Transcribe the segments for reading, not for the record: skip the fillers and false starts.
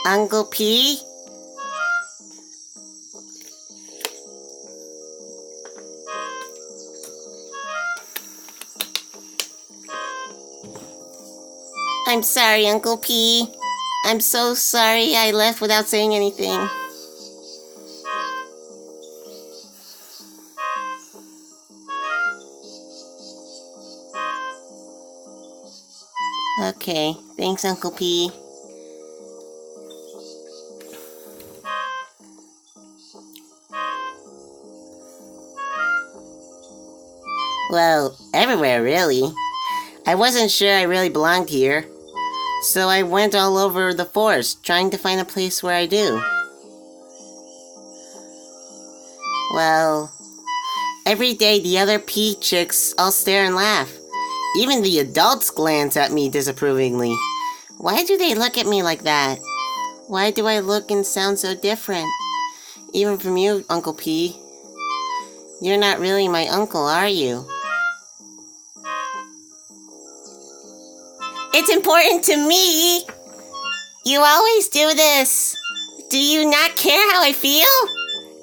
Uncle P? I'm sorry, Uncle P. I'm so sorry I left without saying anything. Okay, thanks, Uncle P. Well, everywhere, really. I wasn't sure I really belonged here, so I went all over the forest, trying to find a place where I do. Well, every day the other P chicks all stare and laugh. Even the adults glance at me disapprovingly. Why do they look at me like that? Why do I look and sound so different? Even from you, Uncle P. You're not really my uncle, are you? It's important to me! You always do this! Do you not care how I feel?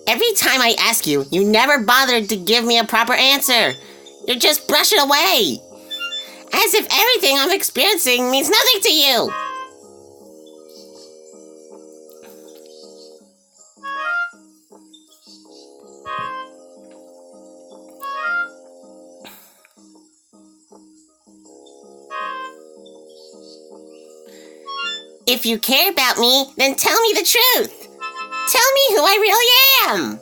Every time I ask you, you never bothered to give me a proper answer. You just brush it away. As if everything I'm experiencing means nothing to you. If you care about me, then tell me the truth. Tell me who I really am.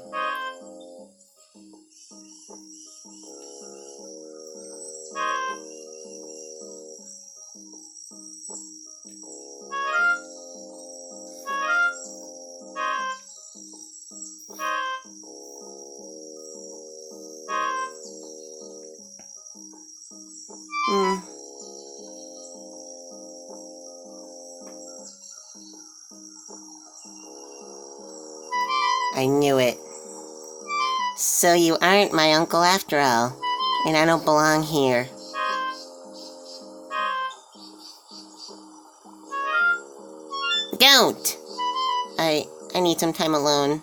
I knew it. So you aren't my uncle after all, and I don't belong here. Don't! I need some time alone.